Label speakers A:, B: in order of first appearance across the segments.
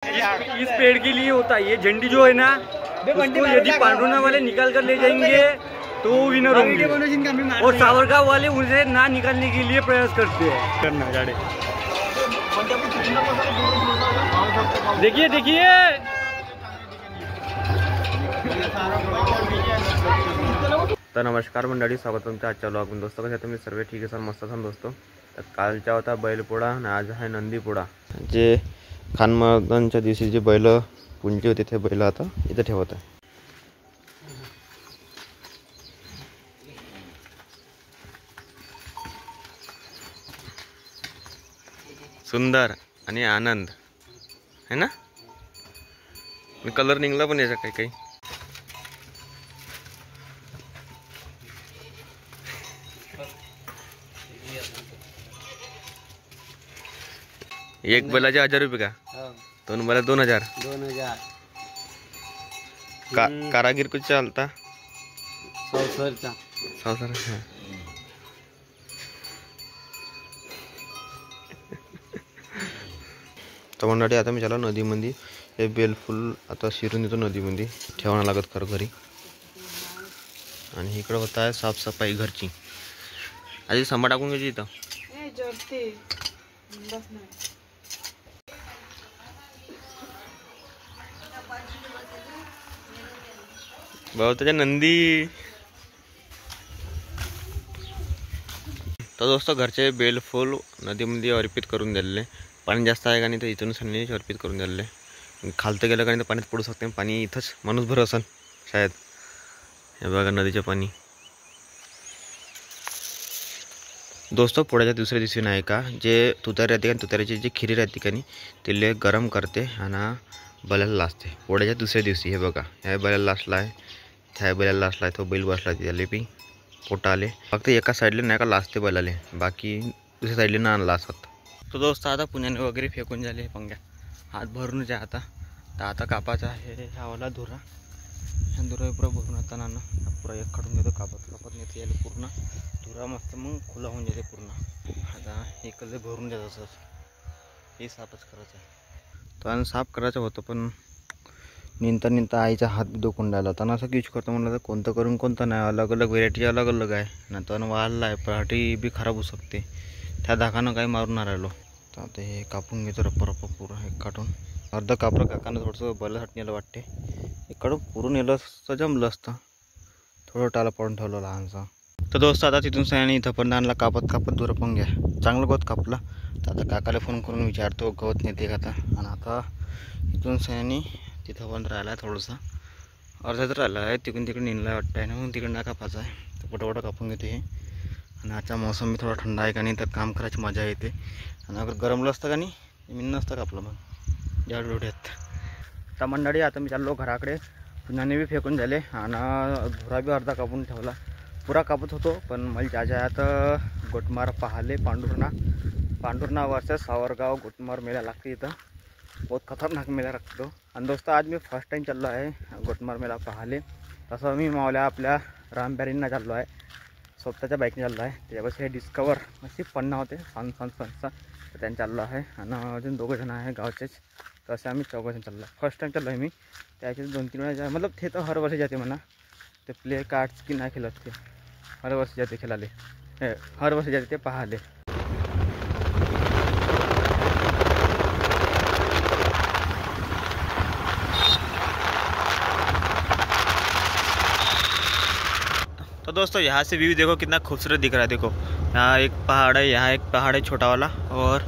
A: इस पेड़ के लिए होता है। ये झंडी जो है ना, उसको यदि पांडुरना वाले निकाल कर ले जाएंगे तो वो विनर होंगे, और सावरगांव वाले उसे ना निकालने के लिए प्रयास करते हैं। करना गाड़ी देखिए देखिए। तर नमस्कार मंडळी, स्वागत तुमचं आजच्या व्लॉगमध्ये। दोस्तों कसे तुम्ही सर्व ठीक आहे सर, मस्त असाल दोस्तों। तर कालचा होता बैलपोळा आणि आज आहे नंदीपोळा। जे खानमर्दांच्या दिवशी जे बैल पुंजले होते ते बैल आता इथे ठेवत आहे। सुंदर आणि आनंद है ना। मी कलर निघला पण याचा काही काही। एक बैलाचे 1000 रुपये का? दोन बैला 2000। कारागीर कुछ चालता 100 तर मंडळी आता मी चला नदीमध्ये हे बेलफुल आता शिरून येतो नदीमध्ये ठेवायला लागत खरं घरी। आणि इकडे होत आहे साफसफाई घरची। आधी संभा टाकून घ्यायची इथं। भाऊ त्याच्या नंदी। तर दोस्तों घरचे बेलफूल नदीमध्ये अर्पित करून दिलेले। पाणी जास्त आहे का नाही तर इथून सन्नी अर्पित करून दिलेले। खालतं गेलं का नाही तर पाण्यात पडू शकते। पाणी इथंच माणूस भर असेल शायद। हे बघा नदीचे पाणी। दोस्तों पोळ्याच्या दुसऱ्या दिवशी नाही का जे तुतारी राहते का, तुतारीची जी खिरी राहते का नाही तिले गरम करते आणि बैलाला लाचते पोळ्याच्या दुसऱ्या दिवशी। हे बघा ह्या बैलाला लाचला आहे, त्या बैलाला लाचला आहे, तो बैल बसला त्याले बी पोटा आले। फक्त एका साईडला नाही का लाचते बैलाले, बाकी दुसऱ्या साईडला ना लाचत। तो दोस्त आता पुण्याने वगैरे फेकून झाले पंग्या, हात भरून जा आता। तर आता कापाचा आहे ह्यावाला धुरा। ह्या धुरा पुरा भरून आता नानं पुरा एक काढून घेतो। कापत नेते यायला पूर्ण धुरा मस्त मग खुला होऊन जाते पूर्ण। आता एकच भरून द्यायचं असं हे साफच करायचं आहे। तो आणि साफ करायचं होतं पण निंता आईचा हात बी दुखून राहिला होता ना। असं यूज करतो म्हणलं तर कोणतं करून कोणतं नाही, अलग अलग व्हेरायटी अलग अलग आहे ना। तर वाढला आहे पराठी बी खराब होऊ शकते, त्या धाकानं काही मारून नाही राहिलो। तर आता हे कापून घेतो रप्पा पुरं हे काढून। अर्ध कापडं काकानं थोडंसं बैलासाठी नेलं वाटते, इकडं पुरून नेलं असतं जमलं असतं। थोडं टाला पडून ठेवलं लहानसा। तर दोस्त आता तिथून सयानी इथं पण आणला कापत दूर पण घ्या चांगलं गवत कापला। तर आता काकाला फोन करून विचारतो गवत नेते का आता। आणि आता इथून सयानी तिथं पण राहिला थोडंसं अर्ध्यात राहिला आहे, तिकडून तिकडे नेला वाटतं आहे ना, मग तिकडे ना कापायचं आहे। तर पटपट कापून घेते हे। आणि आजचा मौसम बी थोडा थंड आहे का नाही तर काम करायची मजा येते। आणि अगर गरमलं असतं का नाही मी नसतं कापलं मग या डोळ्यात। तर मंडळी आता मी चाललो घराकडे। पुण्याने बी फेकून झाले आणि धुरा बी अर्धा कापून ठेवला। पुरा कापत होतो पण मला ज्या आता गोटमार पाहाले पांडुरणा वर्सेस सावरगाव गोटमार मेला लागते इथं। बहुत खतरनाक मेला लागतो। आणि दोस्तों आज मी फर्स्ट टाइम चाललो आहे गोटमार मेला पाहाले। तसं मी मावल्या आपल्या रामबॅरींना चाललो आहे, स्वतःच्या बाईकने चाललो आहे। त्याच्यापासून हे डिस्कवर अशी पन्ना होते संस्था तर त्यांनी चाललो आहे। आणि अजून 2 जण आहे गावचेच, तसे आम्ही 4 जण चाललो आहे। फर्स्ट टाइम चाललो आहे मी। त्याचे 2-3 वेळा मतलब ते तर हर वर्षी जाते म्हणा। ते प्ले कार्ड्स की नाही खेळत, ते हर वर्षी जाते खेळाले, हर वर्षी जाते ते पाहाले। तो दोस्तों यहाँ से व्यू देखो कितना खूबसूरत दिख रहा है। देखो यहाँ एक पहाड़ है, यहाँ एक पहाड़ है छोटा वाला, और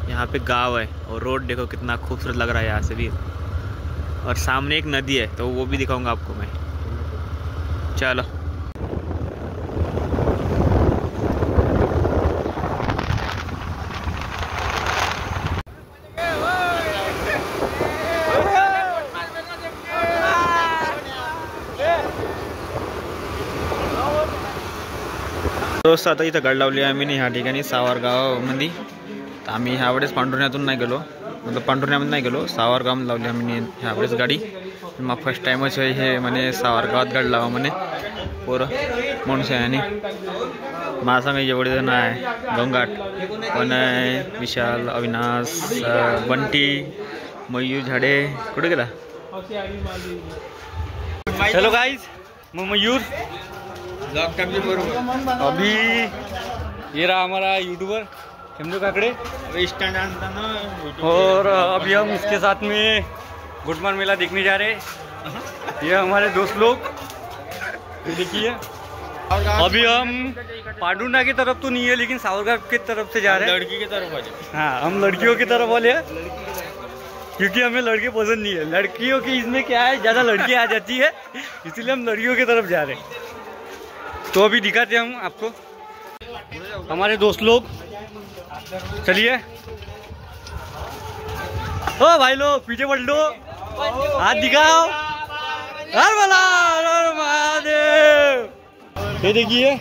A: यहाँ पे गांव है। और रोड देखो कितना खूबसूरत लग रहा है यहाँ से भी। और सामने एक नदी है तो वो भी दिखाऊंगा आपको मैं। चलो दोस्त आता इथं गाडी लावली आहे आम्ही ह्या ठिकाणी सावरगावमध्ये। तर आम्ही ह्यावेळेस पांढुर्ण्यातून नाही गेलो, मतलब पांढुर्ण्यामध्ये नाही गेलो, सावरगावमध्ये लावली आम्ही ह्यावेळेस गाडी। मग फर्स्ट टाइमच हे म्हणे सावरगावात गाडी लावा म्हणे पोरं म्हणून आणि माझ्या संग जेवढे जण आहे गोंगाट पण विशाल, अविनाश, बंटी, मयूर झाडे कुठे गेला? चलो गाइस, मयूर अभी ये रहा हमारा यूट्यूबर खेमदो काकड़े, और अभी हम इसके साथ में गुटमान मेला देखने जा रहे हैं। ये हमारे दोस्त लोग देखिए। अभी हम पांडुना की तरफ तो नहीं है, लेकिन सावरगांव की तरफ से जा रहे हैं। लड़की की तरफ वाले, हाँ हम लड़कियों की तरफ वाले हैं, क्योंकि हमें लड़के पसंद नहीं है। लड़कियों की इसमें क्या है, ज़्यादा लड़कियाँ आ जाती है, इसीलिए हम लड़कियों की तरफ जा रहे हैं। तो अभी दिखाते हैं हम आपको हमारे दोस्त लोग। चलिए ओ भाई लोग पीछे बढ़ लो, हाथ दिखाओ, हर भला हर महादेव। ये देखिए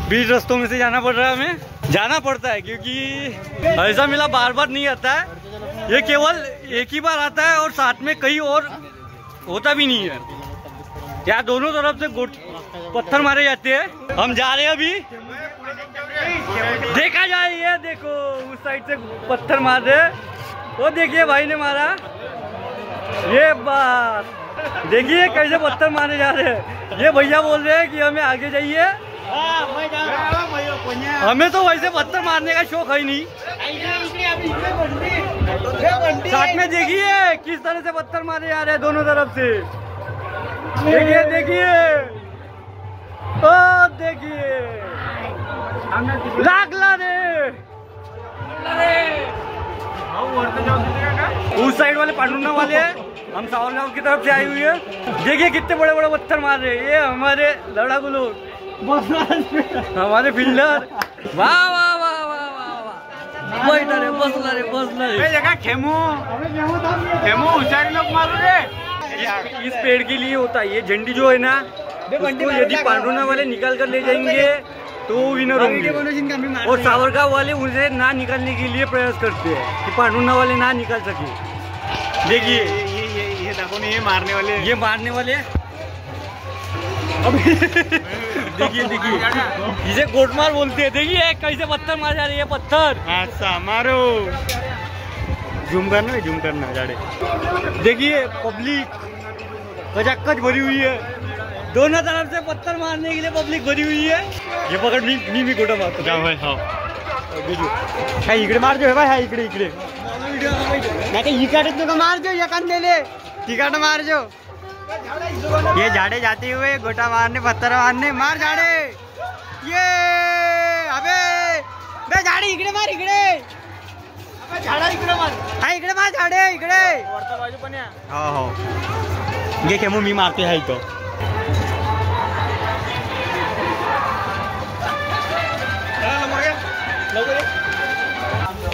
A: बीच रास्तों में से जाना पड़ रहा है, हमें जाना पड़ता है क्योंकि ऐसा मेला बार बार नहीं आता है। ये केवल एक ही बार आता है और साथ में कहीं और होता भी नहीं है। यहाँ दोनों तरफ से पत्थर मारे जाते हैं। हम जा रहे हैं अभी, देखा जाए। ये देखो उस साइड से पत्थर मार रहे, वो देखिए भाई ने मारा। ये बात देखिए कैसे पत्थर मारे जा रहे हैं। ये भैया बोल रहे हैं कि हमें आगे जाइए। हमें तो वैसे पत्थर मारने का शौक है नहीं। साथ में देखिए किस तरह से पत्थर मारे जा रहे हैं दोनों तरफ से। देखिए देखिए, ओ देखिए लागला रे। उस साइड वाले पांडुना वाले हैं, हम सावरगांव की तरफ से आई हुई है। देखिए कितने बड़े बड़े पत्थर मार रहे हैं। ये हमारे लड़ाकू लोग, हमारे फील्डर। वाह वाह वाह वाह वाह, बैठा रे, बसला रे, बसला रे। खेमू लोग मारो रे। इस पेड़ के लिए होता है ये झंडी जो है ना, उसको यदि पांडुना वाले निकाल कर ले जाएंगे तो विनर होंगे, और सावरगांव वाले उसे ना निकालने के लिए प्रयास करते हैं कि पांडुना वाले ना निकाल सके। देखिए ये देखो नहीं, ये मारने वाले देखिए देखिए इसे गोटमार बोलते हैं। देखिए कैसे पत्थर मार जा रही है, पत्थर ऐसा मारो। जूम करना जाड़े। देखिए पब्लिक कचाकच भरी हुई है, दोनों तरफ से पत्थर मारने के लिए पब्लिक भरी हुई है। ये पकड़ मी गोटा मारतो जा भाई। हाँ इकडे मार जो भाई, हाँ इकडे इकडे तो मार जो, एखाद्याले तिकट मार जो। ये झाड़े जाते हुए गोटा मारने, पत्थर मारने, मार झाड़े। ये अबे बे झाडे इकडे मार, इकडे झाडा इकडे मार, हा इकडे मार झाडे इकडे वरचा बाजू पण या। हो घे खेमू, मी मारते आहे तो।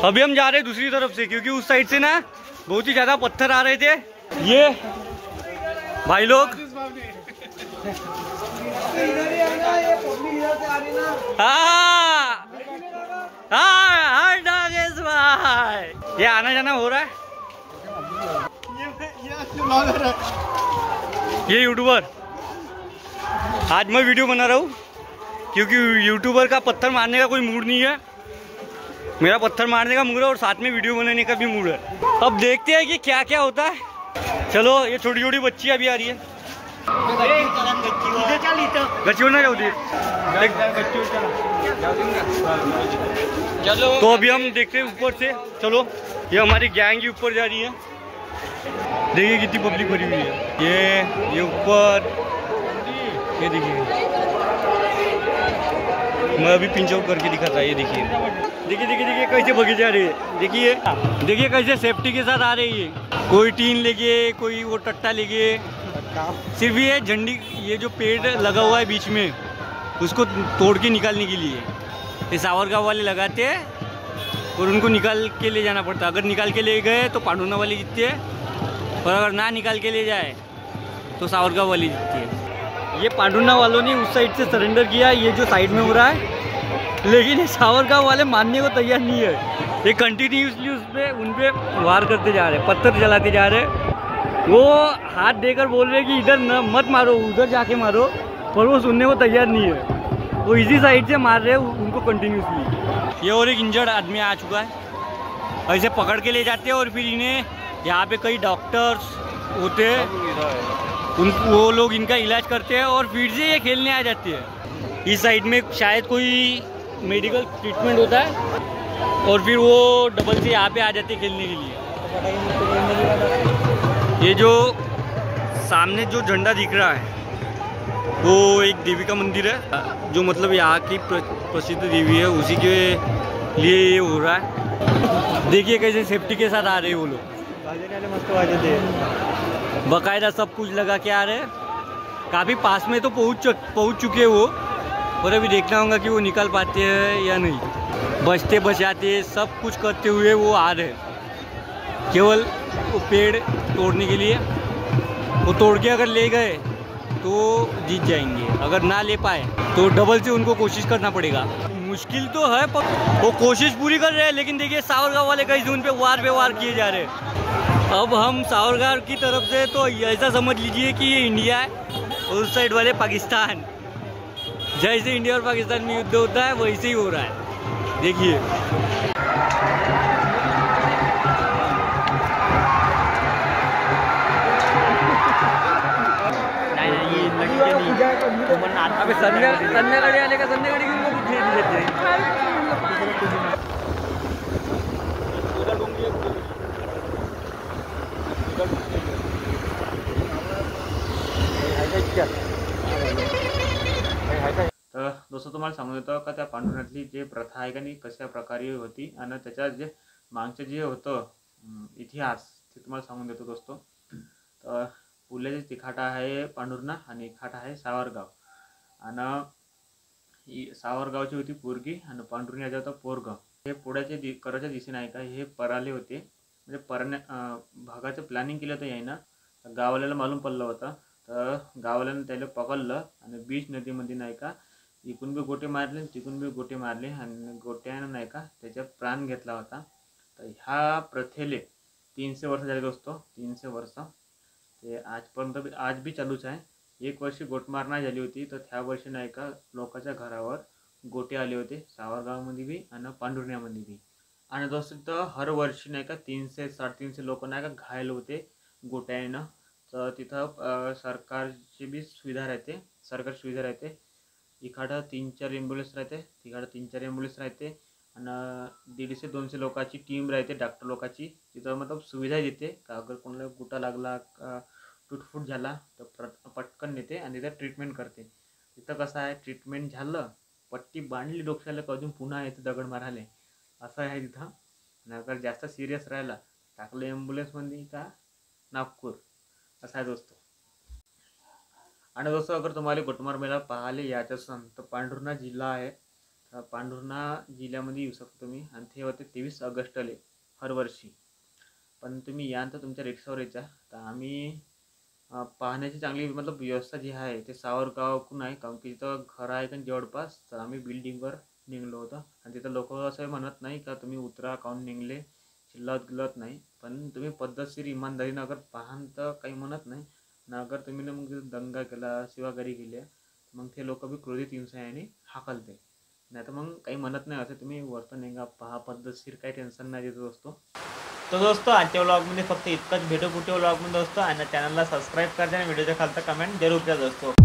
A: अभी हम जा रहे हैं दूसरी तरफ से, क्योंकि उस साइड से ना बहुत ही ज्यादा पत्थर आ रहे थे। ये भाई लोग भाई ये आना जाना हो रहा है। ये यूट्यूबर, आज मैं वीडियो बना रहा हूँ क्योंकि यूट्यूबर का पत्थर मारने का कोई मूड नहीं है। मेरा पत्थर मारने का मूड है और साथ में वीडियो बनाने का भी मूड है। अब देखते हैं कि क्या क्या होता है। चलो ये छोटी छोटी बच्ची अभी आ रही है। तो अभी हम देखते हैं ऊपर से। चलो ये हमारी गैंग ही ऊपर जा रही है। देखिए कितनी पब्लिक भरी हुई है। ये ऊपर, ये देखिए मैं अभी पिंच आउट करके दिखाता। ये देखिए देखिए देखिए देखिए कैसे भगी जा रही है। देखिए देखिए कैसे सेफ्टी के साथ आ रही है। कोई टीन लेके, कोई वो टट्टा लेके। सिर्फ ये झंडी, ये जो पेड़ लगा हुआ है बीच में, उसको तोड़ के निकालने के लिए ये सावरगांव वाले लगाते हैं और उनको निकाल के ले जाना पड़ता है। अगर निकाल के ले गए तो पांडुना वाले जीतते हैं, और अगर ना निकाल के ले जाए तो सावरगांव वाले जीतती है। ये पांडुना वालों ने उस साइड से सरेंडर किया, ये जो साइड में हो रहा है, लेकिन ये सावरगांव वाले मानने को तैयार नहीं है। ये कंटिन्यूसली उन पे वार करते जा रहे हैं, पत्थर जलाते जा रहे हैं। वो हाथ देकर बोल रहे हैं कि इधर न मत मारो, उधर जाके मारो, पर वो सुनने को तैयार नहीं है। वो इसी साइड से मार रहे हैं उनको कंटिन्यूसली। ये और एक इंजर्ड आदमी आ चुका है,
B: ऐसे पकड़ के ले जाते हैं और फिर इन्हें यहाँ पे कई डॉक्टर्स होते हैं, वो लोग इनका इलाज करते हैं और फिर से ये खेलने आ जाते हैं। इस साइड में शायद कोई मेडिकल ट्रीटमेंट होता है और फिर वो डबल से यहाँ पे आ जाते हैं खेलने के लिए। ये जो सामने जो झंडा दिख रहा है वो एक देवी का मंदिर है, जो मतलब यहाँ की प्रसिद्ध देवी है, उसी के लिए ये हो रहा है। देखिए कैसे सेफ्टी के साथ आ रहे हैं वो लोग, बकायदा सब कुछ लगा के आ रहे हैं। काफ़ी पास में तो पहुँच चुके हैं वो, और अभी देखना होगा कि वो निकल पाते हैं या नहीं। बचते बचाते सब कुछ करते हुए वो आ रहे हैं, केवल वो पेड़ तोड़ने के लिए। वो तोड़ के अगर ले गए तो जीत जाएंगे, अगर ना ले पाए तो डबल से उनको कोशिश करना पड़ेगा। मुश्किल तो है पर वो कोशिश पूरी कर रहे हैं। लेकिन देखिए सावरगांव वाले कई जोन पे वार पे वार किए जा रहे हैं। अब हम सावरगांव की तरफ से तो ऐसा समझ लीजिए कि ये इंडिया है और उस साइड वाले पाकिस्तान। जैसे इंडिया और पाकिस्तान में युद्ध होता है वैसे ही हो रहा है, देखिए। अबे संध्याकाळी आले का संध्याकाळी घेऊन मग खेळून देते।
A: तर दोस्तों तुम्हाला सांगून देतो का त्या पांडुरणातली जे प्रथा आहे का नाही कशा प्रकारे होती आणि त्याच्या जे मागचं जे होतं इतिहास ते तुम्हाला सांगून देतो दोस्तों। तर पुल्याचे तिखाटा आहे पांडुरणा आणि खाटा आहे सावरगाव। आणि सावरगावची होती पोरगी आणि पांडुरण्याचा होता पोरगाव। हे पुढ्याचे कराच्या दिशेने आहे का हे पराले होते, म्हणजे परण्या भागाचं प्लॅनिंग केलं होतं यायनं। गाववाल्याला मालूम पडलं होतं, तर गाववाल्यानं त्याला पकडलं आणि बीच नदीमध्ये नाही का इकून बी गोटे मारले तिकून बी गोटे मारले आणि गोट्यानं नाही का त्याचा प्राण घेतला होता। तर ह्या प्रथेले 300 वर्ष झाले दोस्तों, 300 वर्ष ते आजपर्यंत आज बी चालूच आहे। एक वर्षी गोटमार नाही झाली होती तर त्या वर्षी नाही का लोकांच्या घरावर गोटे आले होते, सावरगावमध्ये बी आणि पांडुरण्यामध्ये बी। आणि दोस्तों तर हर वर्षी नाही का 300-350 लोक नाही का घायल होते गोट्यानं। तर तिथं सरकारची बी सुविधा राहते, सरकारी सुविधा राहते। इकडं 3-4 ॲम्ब्युलन्स राहते, तिकडं 3-4 ॲम्ब्युलन्स राहते आणि 150-200 लोकांची टीम राहते, डॉक्टर लोकांची। तिथं मतलब सुविधा देते का अगर कोणाला गुटा लागला तुटफूट झाला तर पटकन नेते आणि तिथं ट्रीटमेंट करते। तिथं कसं आहे ट्रीटमेंट झालं, पट्टी बांधली डोक्याला अजून पुन्हा येते दगड मारायला, असं आहे तिथं। आणि अगर जास्त सिरियस राहिला टाकलं ॲम्ब्युलन्समध्ये का नागपूर, असं आहे दोस्तों। आणि दोस्तों अगर तुम्हाला गोटमार मेळा पाहायला यायचं असेल तर पांढुर्णा जिल्हा आहे, तर पांढुर्णा जिल्ह्यामध्ये येऊ शकतो तुम्ही। आणि ते होते 23 ऑगस्टले हर वर्षी। पण तुम्ही या तर तुमच्या रिक्षावर यायचा, तर आम्ही पाहण्याची चांगली मतलब व्यवस्था जी आहे ते सावरगावकडून आहे, कारण की तिथं घर आहे का जवळपास। तर आम्ही बिल्डिंगवर निघलो होतो आणि तिथं लोक असं म्हणत नाही का तुम्ही उतरा काऊन निघले, चिल्लत गिल्लत नाही। पण तुम्ही पद्धतशीर इमानदारीनं अगर पाहान तर काही म्हणत नाही ना। अगर तुम्ही मग दंगा केला शिवागारी केल्या मग ते लोक बी क्रोधित हिंसायाने हाकलते, नाही तर मग काही म्हणत नाही। असं तुम्ही वर्तन निघा पहा पद्धतशीर, काही टेन्शन नाही देत दोस्तों।
B: तो दोस्तों आजच्या व्लॉगमध्ये फक्त इतकंच, भेटू पुढच्या व्लॉगमध्ये दोस्तों। आणि चॅनलला सबस्क्राईब करते आणि व्हिडिओच्या खालचा कमेंट जरूर करा दोस्तों।